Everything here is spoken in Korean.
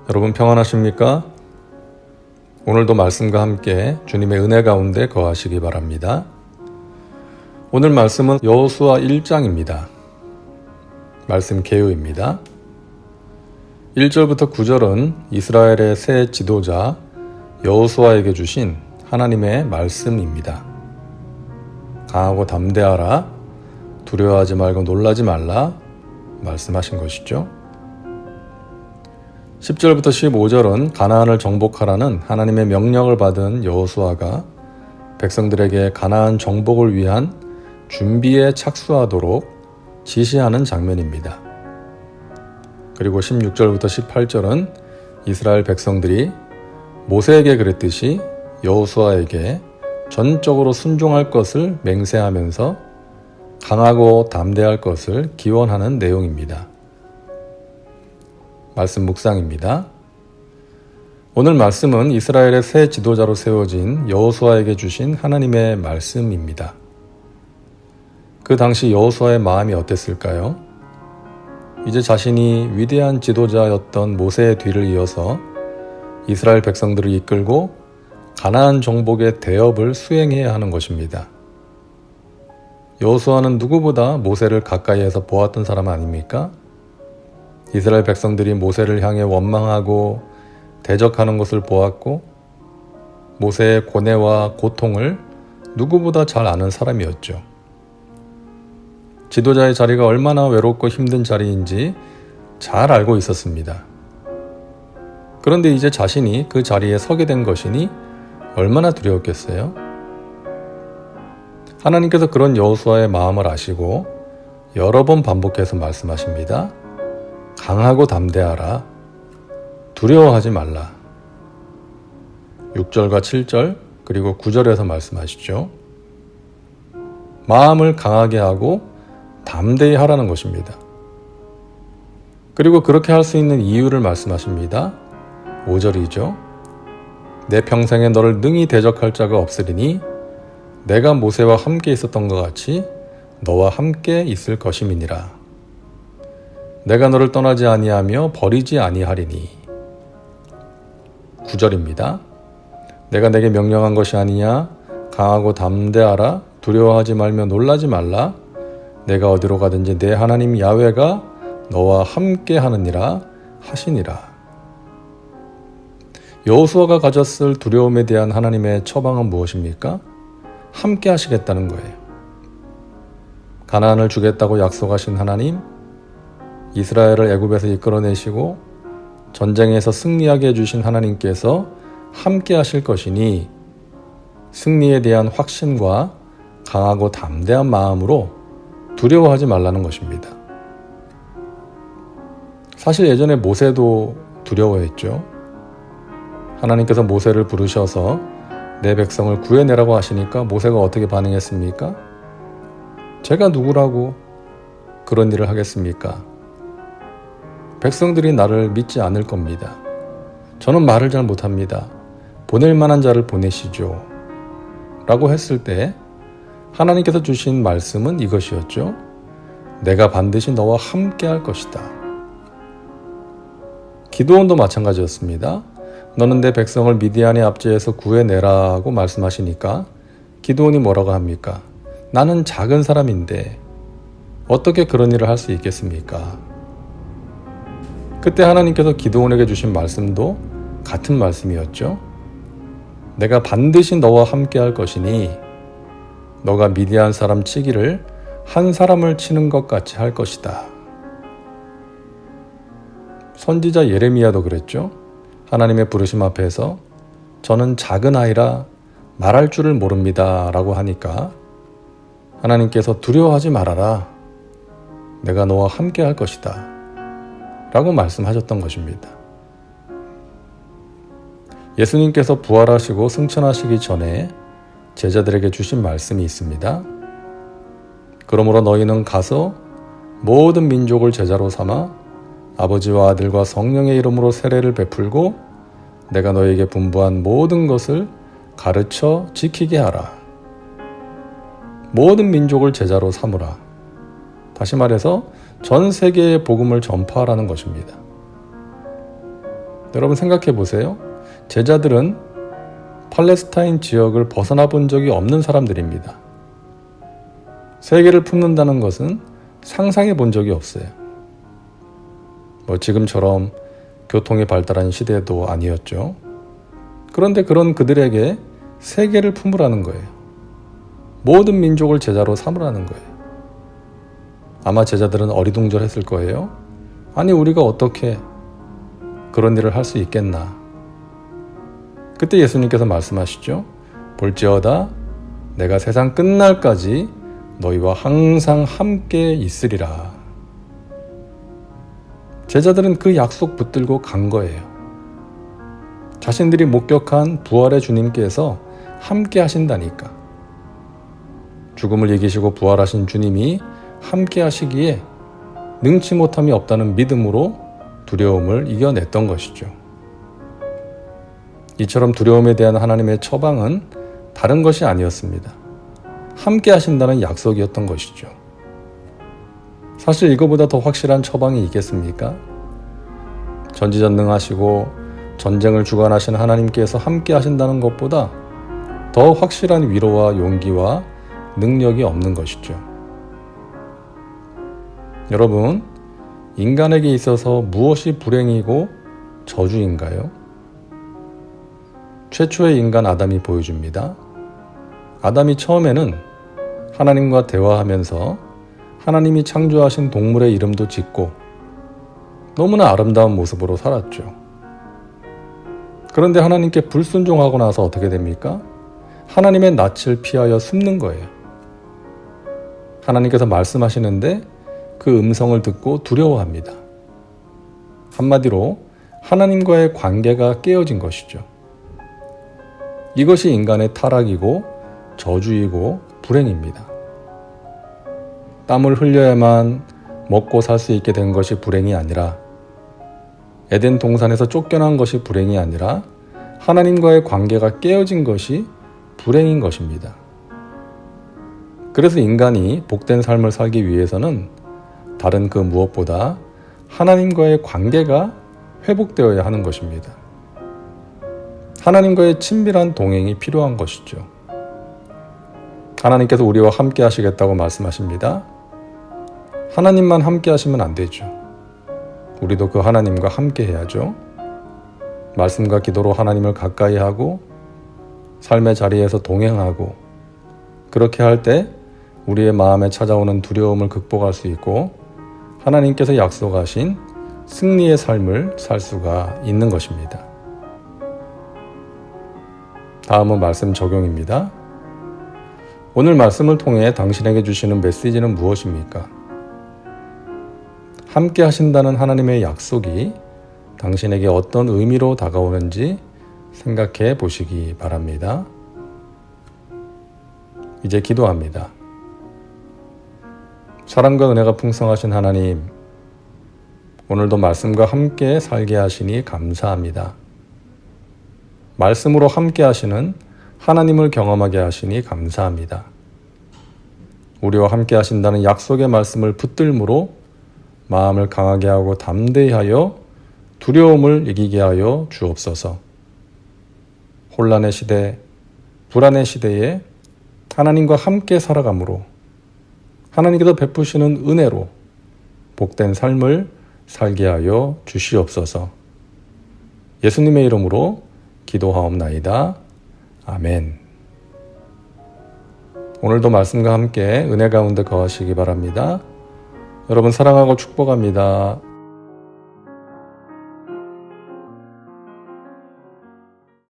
여러분 평안하십니까? 오늘도 말씀과 함께 주님의 은혜 가운데 거하시기 바랍니다. 오늘 말씀은 여호수아 1장입니다. 말씀 개요입니다. 1절부터 9절은 이스라엘의 새 지도자 여호수아에게 주신 하나님의 말씀입니다. 강하고 담대하라, 두려워하지 말고 놀라지 말라 말씀하신 것이죠. 10절부터 15절은 가나안을 정복하라는 하나님의 명령을 받은 여호수아가 백성들에게 가나안 정복을 위한 준비에 착수하도록 지시하는 장면입니다. 그리고 16절부터 18절은 이스라엘 백성들이 모세에게 그랬듯이 여호수아에게 전적으로 순종할 것을 맹세하면서 강하고 담대할 것을 기원하는 내용입니다. 말씀 묵상입니다. 오늘 말씀은 이스라엘의 새 지도자로 세워진 여호수아에게 주신 하나님의 말씀입니다. 그 당시 여호수아의 마음이 어땠을까요? 이제 자신이 위대한 지도자였던 모세의 뒤를 이어서 이스라엘 백성들을 이끌고 가나안 정복의 대업을 수행해야 하는 것입니다. 여호수아는 누구보다 모세를 가까이에서 보았던 사람 아닙니까? 이스라엘 백성들이 모세를 향해 원망하고 대적하는 것을 보았고 모세의 고뇌와 고통을 누구보다 잘 아는 사람이었죠. 지도자의 자리가 얼마나 외롭고 힘든 자리인지 잘 알고 있었습니다. 그런데 이제 자신이 그 자리에 서게 된 것이니 얼마나 두려웠겠어요? 하나님께서 그런 여호수아의 마음을 아시고 여러 번 반복해서 말씀하십니다. 강하고 담대하라. 두려워하지 말라. 6절과 7절 그리고 9절에서 말씀하시죠. 마음을 강하게 하고 담대히 하라는 것입니다. 그리고 그렇게 할 수 있는 이유를 말씀하십니다. 5절이죠. 내 평생에 너를 능히 대적할 자가 없으리니 내가 모세와 함께 있었던 것 같이 너와 함께 있을 것임이니라. 내가 너를 떠나지 아니하며 버리지 아니하리니. 9절입니다. 내가 내게 명령한 것이 아니냐? 강하고 담대하라. 두려워하지 말며 놀라지 말라. 내가 어디로 가든지 내 하나님 야훼가 너와 함께 하느니라 하시니라. 여호수아가 가졌을 두려움에 대한 하나님의 처방은 무엇입니까? 함께 하시겠다는 거예요. 가나안을 주겠다고 약속하신 하나님, 이스라엘을 애굽에서 이끌어내시고 전쟁에서 승리하게 해주신 하나님께서 함께 하실 것이니 승리에 대한 확신과 강하고 담대한 마음으로 두려워하지 말라는 것입니다. 사실 예전에 모세도 두려워했죠. 하나님께서 모세를 부르셔서 내 백성을 구해내라고 하시니까 모세가 어떻게 반응했습니까? 제가 누구라고 그런 일을 하겠습니까? 백성들이 나를 믿지 않을 겁니다. 저는 말을 잘 못합니다. 보낼 만한 자를 보내시죠. 라고 했을 때 하나님께서 주신 말씀은 이것이었죠. 내가 반드시 너와 함께 할 것이다. 기드온도 마찬가지였습니다. 너는 내 백성을 미디안의 압제에서 구해내라고 말씀하시니까 기드온이 뭐라고 합니까? 나는 작은 사람인데 어떻게 그런 일을 할 수 있겠습니까? 그때 하나님께서 기드온에게 주신 말씀도 같은 말씀이었죠. 내가 반드시 너와 함께 할 것이니 너가 미디안 사람 치기를 한 사람을 치는 것 같이 할 것이다. 선지자 예레미야도 그랬죠. 하나님의 부르심 앞에서 저는 작은 아이라 말할 줄을 모릅니다 라고 하니까 하나님께서 두려워하지 말아라. 내가 너와 함께 할 것이다 라고 말씀하셨던 것입니다. 예수님께서 부활하시고 승천하시기 전에 제자들에게 주신 말씀이 있습니다. 그러므로 너희는 가서 모든 민족을 제자로 삼아 아버지와 아들과 성령의 이름으로 세례를 베풀고 내가 너희에게 분부한 모든 것을 가르쳐 지키게 하라. 모든 민족을 제자로 삼으라. 다시 말해서 전 세계에 복음을 전파하라는 것입니다. 여러분 생각해 보세요. 제자들은 팔레스타인 지역을 벗어나 본 적이 없는 사람들입니다. 세계를 품는다는 것은 상상해 본 적이 없어요. 지금처럼 교통이 발달한 시대도 아니었죠. 그런데 그런 그들에게 세계를 품으라는 거예요. 모든 민족을 제자로 삼으라는 거예요. 아마 제자들은 어리둥절했을 거예요. 아니 우리가 어떻게 그런 일을 할 수 있겠나. 그때 예수님께서 말씀하시죠. 볼지어다 내가 세상 끝날까지 너희와 항상 함께 있으리라. 제자들은 그 약속 붙들고 간 거예요. 자신들이 목격한 부활의 주님께서 함께 하신다니까. 죽음을 이기시고 부활하신 주님이 함께 하시기에 능치 못함이 없다는 믿음으로 두려움을 이겨냈던 것이죠. 이처럼 두려움에 대한 하나님의 처방은 다른 것이 아니었습니다. 함께 하신다는 약속이었던 것이죠. 사실 이거보다 더 확실한 처방이 있겠습니까? 전지전능하시고 전쟁을 주관하시는 하나님께서 함께 하신다는 것보다 더 확실한 위로와 용기와 능력이 없는 것이죠. 여러분, 인간에게 있어서 무엇이 불행이고 저주인가요? 최초의 인간 아담이 보여줍니다. 아담이 처음에는 하나님과 대화하면서 하나님이 창조하신 동물의 이름도 짓고 너무나 아름다운 모습으로 살았죠. 그런데 하나님께 불순종하고 나서 어떻게 됩니까? 하나님의 낯을 피하여 숨는 거예요. 하나님께서 말씀하시는데 그 음성을 듣고 두려워합니다. 한마디로 하나님과의 관계가 깨어진 것이죠. 이것이 인간의 타락이고 저주이고 불행입니다. 땀을 흘려야만 먹고 살 수 있게 된 것이 불행이 아니라 에덴 동산에서 쫓겨난 것이 불행이 아니라 하나님과의 관계가 깨어진 것이 불행인 것입니다. 그래서 인간이 복된 삶을 살기 위해서는 다른 그 무엇보다 하나님과의 관계가 회복되어야 하는 것입니다. 하나님과의 친밀한 동행이 필요한 것이죠. 하나님께서 우리와 함께 하시겠다고 말씀하십니다. 하나님만 함께 하시면 안 되죠. 우리도 그 하나님과 함께 해야죠. 말씀과 기도로 하나님을 가까이 하고 삶의 자리에서 동행하고 그렇게 할 때 우리의 마음에 찾아오는 두려움을 극복할 수 있고 하나님께서 약속하신 승리의 삶을 살 수가 있는 것입니다. 다음은 말씀 적용입니다. 오늘 말씀을 통해 당신에게 주시는 메시지는 무엇입니까? 함께 하신다는 하나님의 약속이 당신에게 어떤 의미로 다가오는지 생각해 보시기 바랍니다. 이제 기도합니다. 사랑과 은혜가 풍성하신 하나님, 오늘도 말씀과 함께 살게 하시니 감사합니다. 말씀으로 함께 하시는 하나님을 경험하게 하시니 감사합니다. 우리와 함께 하신다는 약속의 말씀을 붙들므로 마음을 강하게 하고 담대히 하여 두려움을 이기게 하여 주옵소서. 혼란의 시대, 불안의 시대에 하나님과 함께 살아감으로 하나님께서 베푸시는 은혜로 복된 삶을 살게 하여 주시옵소서. 예수님의 이름으로 기도하옵나이다. 아멘. 오늘도 말씀과 함께 은혜 가운데 거하시기 바랍니다. 여러분 사랑하고 축복합니다.